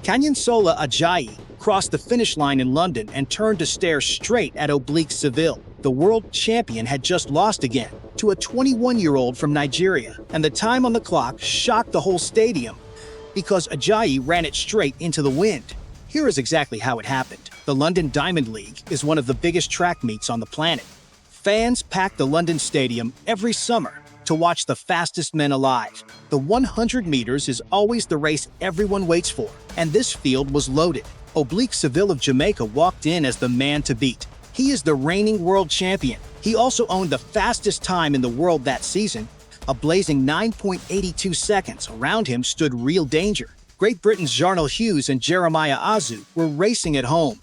Kanyinsola Ajayi crossed the finish line in London and turned to stare straight at Oblique Seville. The world champion had just lost again to a 21-year-old from Nigeria, and the time on the clock shocked the whole stadium because Ajayi ran it straight into the wind. Here is exactly how it happened. The London Diamond League is one of the biggest track meets on the planet. Fans pack the London Stadium every summer to watch the fastest men alive. The 100 meters is always the race everyone waits for, and this field was loaded. Oblique Seville of Jamaica walked in as the man to beat. He is the reigning world champion. He also owned the fastest time in the world that season, a blazing 9.82 seconds. Around him stood real danger. Great Britain's Jarnell Hughes and Jeremiah Azu were racing at home.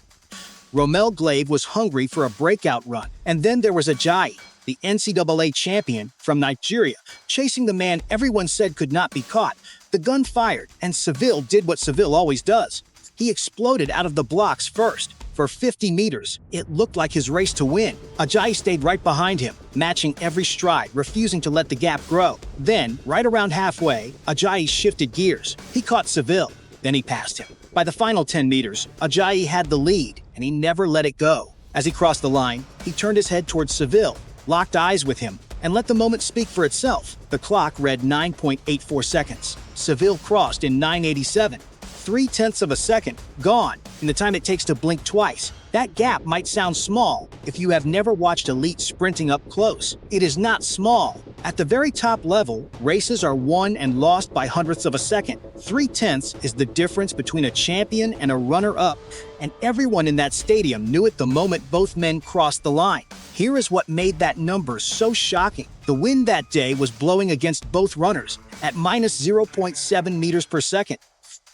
Romel Glave was hungry for a breakout run, and then there was Ajayi, the NCAA champion from Nigeria, chasing the man everyone said could not be caught. The gun fired, and Seville did what Seville always does. He exploded out of the blocks first. For 50 meters, it looked like his race to win. Ajayi stayed right behind him, matching every stride, refusing to let the gap grow. Then, right around halfway, Ajayi shifted gears. He caught Seville, then he passed him. By the final 10 meters, Ajayi had the lead, and he never let it go. As he crossed the line, he turned his head towards Seville, locked eyes with him, and let the moment speak for itself. The clock read 9.84 seconds. Seville crossed in 9.87. 0.3 of a second, gone, in the time it takes to blink twice. That gap might sound small if you have never watched elite sprinting up close. It is not small. At the very top level, races are won and lost by hundredths of a second. 0.3 is the difference between a champion and a runner-up, and everyone in that stadium knew it the moment both men crossed the line. Here is what made that number so shocking. The wind that day was blowing against both runners at minus 0.7 meters per second.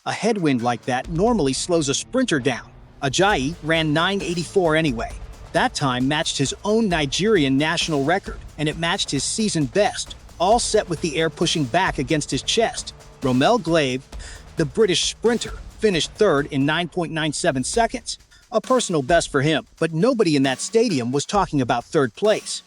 A headwind like that normally slows a sprinter down. Ajayi ran 9.84 anyway. That time matched his own Nigerian national record, and it matched his season best, all set with the air pushing back against his chest. Romel Glave, the British sprinter, finished third in 9.97 seconds. A personal best for him, but nobody in that stadium was talking about third place.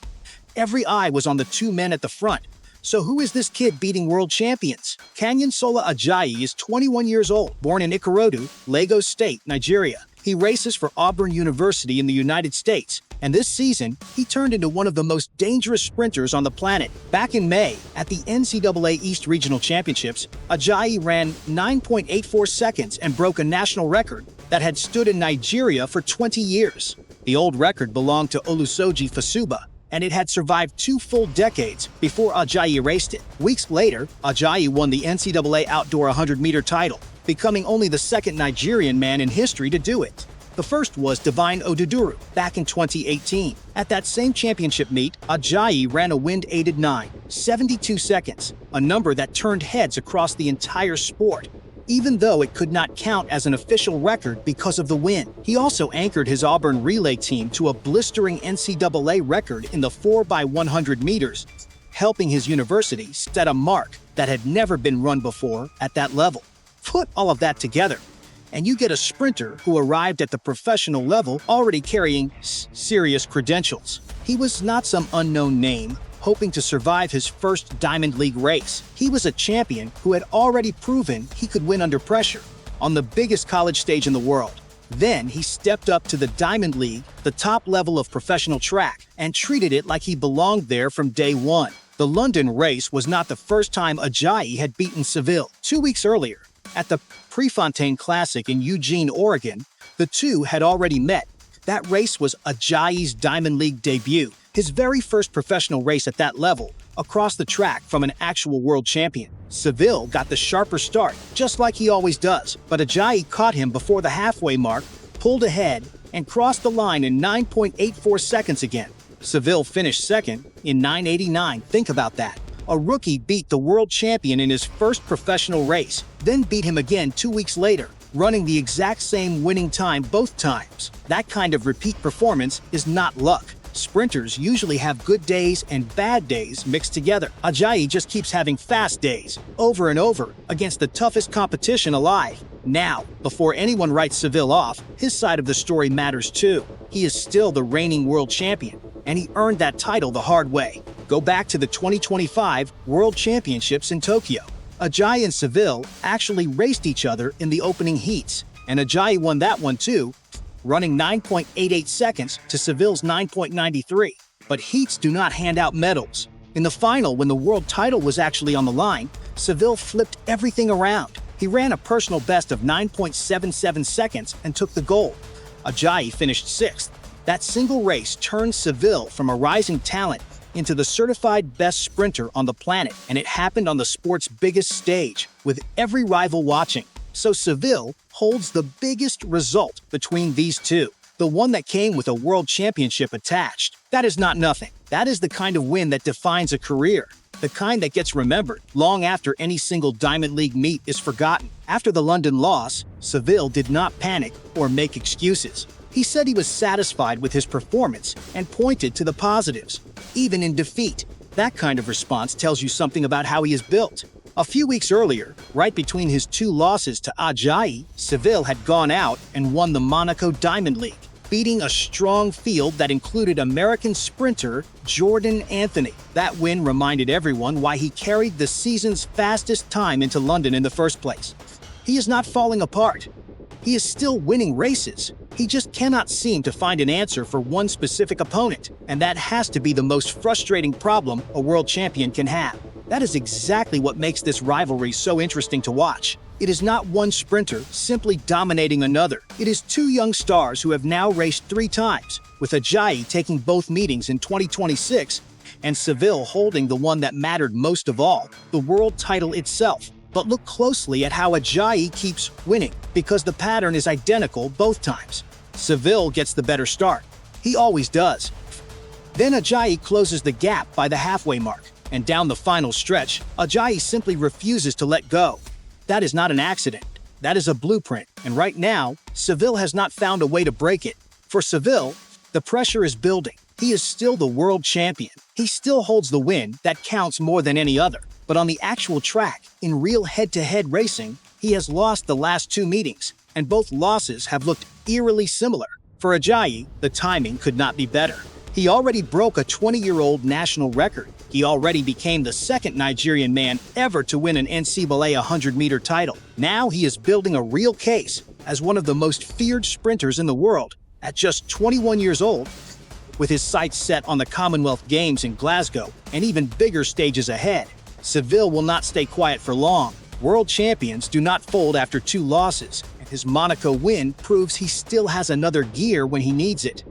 Every eye was on the two men at the front. So who is this kid beating world champions? Kanyinsola Ajayi is 21 years old, born in Ikorodu, Lagos State, Nigeria. He races for Auburn University in the United States, and this season, he turned into one of the most dangerous sprinters on the planet. Back in May, at the NCAA East Regional Championships, Ajayi ran 9.84 seconds and broke a national record that had stood in Nigeria for 20 years. The old record belonged to Olusoji Fasuba, and it had survived 2 full decades before Ajayi erased it. Weeks later, Ajayi won the NCAA Outdoor 100-meter title, becoming only the second Nigerian man in history to do it. The first was Divine Oduduru back in 2018. At that same championship meet, Ajayi ran a wind-aided 9.72 seconds, a number that turned heads across the entire sport, even though it could not count as an official record because of the wind. He also anchored his Auburn relay team to a blistering NCAA record in the 4x100 meters, helping his university set a mark that had never been run before at that level. Put all of that together, and you get a sprinter who arrived at the professional level already carrying serious credentials. He was not some unknown name hoping to survive his first Diamond League race. He was a champion who had already proven he could win under pressure on the biggest college stage in the world. Then he stepped up to the Diamond League, the top level of professional track, and treated it like he belonged there from day one. The London race was not the first time Ajayi had beaten Seville. 2 weeks earlier, at the Prefontaine Classic in Eugene, Oregon, the two had already met. That race was Ajayi's Diamond League debut, his very first professional race at that level, across the track from an actual world champion. Seville got the sharper start, just like he always does, but Ajayi caught him before the halfway mark, pulled ahead, and crossed the line in 9.84 seconds again. Seville finished second in 9.89. Think about that. A rookie beat the world champion in his first professional race, then beat him again 2 weeks later, running the exact same winning time both times. That kind of repeat performance is not luck. Sprinters usually have good days and bad days mixed together. Ajayi just keeps having fast days, over and over, against the toughest competition alive. Now, before anyone writes Seville off, his side of the story matters too. He is still the reigning world champion, and he earned that title the hard way. Go back to the 2025 World Championships in Tokyo. Ajayi and Seville actually raced each other in the opening heats, and Ajayi won that one too, running 9.88 seconds to Seville's 9.93. But heats do not hand out medals. In the final, when the world title was actually on the line, Seville flipped everything around. He ran a personal best of 9.77 seconds and took the gold. Ajayi finished 6th. That single race turned Seville from a rising talent into the certified best sprinter on the planet, and it happened on the sport's biggest stage, with every rival watching. So Seville holds the biggest result between these two, the one that came with a world championship attached. That is not nothing. That is the kind of win that defines a career, the kind that gets remembered long after any single Diamond League meet is forgotten. After the London loss, Seville did not panic or make excuses. He said he was satisfied with his performance and pointed to the positives, even in defeat. That kind of response tells you something about how he is built. A few weeks earlier, right between his 2 losses to Ajayi, Seville had gone out and won the Monaco Diamond League, beating a strong field that included American sprinter Jordan Anthony. That win reminded everyone why he carried the season's fastest time into London in the first place. He is not falling apart. He is still winning races. He just cannot seem to find an answer for one specific opponent, and that has to be the most frustrating problem a world champion can have. That is exactly what makes this rivalry so interesting to watch. It is not one sprinter simply dominating another. It is 2 young stars who have now raced 3 times, with Ajayi taking both meetings in 2026 and Seville holding the one that mattered most of all, the world title itself. But look closely at how Ajayi keeps winning, because the pattern is identical both times. Seville gets the better start. He always does. Then Ajayi closes the gap by the halfway mark, and down the final stretch, Ajayi simply refuses to let go. That is not an accident. That is a blueprint, and right now, Seville has not found a way to break it. For Seville, the pressure is building. He is still the world champion. He still holds the win that counts more than any other. But on the actual track, in real head-to-head racing, he has lost the last 2 meetings, and both losses have looked eerily similar. For Ajayi, the timing could not be better. He already broke a 20-year-old national record. He already became the 2nd Nigerian man ever to win an NCAA 100-meter title. Now he is building a real case as one of the most feared sprinters in the world. At just 21 years old, with his sights set on the Commonwealth Games in Glasgow and even bigger stages ahead, Seville will not stay quiet for long. World champions do not fold after 2 losses, and his Monaco win proves he still has another gear when he needs it.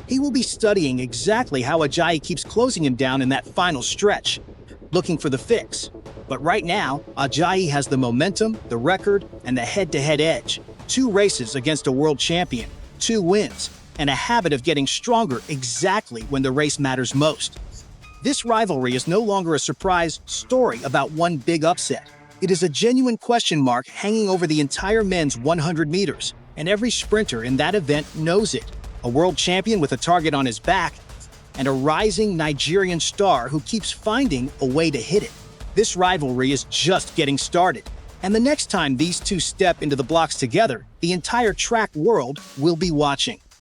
He will be studying exactly how Ajayi keeps closing him down in that final stretch, looking for the fix. But right now, Ajayi has the momentum, the record, and the head-to-head edge. 2 races against a world champion, 2 wins, and a habit of getting stronger exactly when the race matters most. This rivalry is no longer a surprise story about one big upset. It is a genuine question mark hanging over the entire men's 100 meters, and every sprinter in that event knows it. A world champion with a target on his back, and a rising Nigerian star who keeps finding a way to hit it. This rivalry is just getting started, and the next time these 2 step into the blocks together, the entire track world will be watching.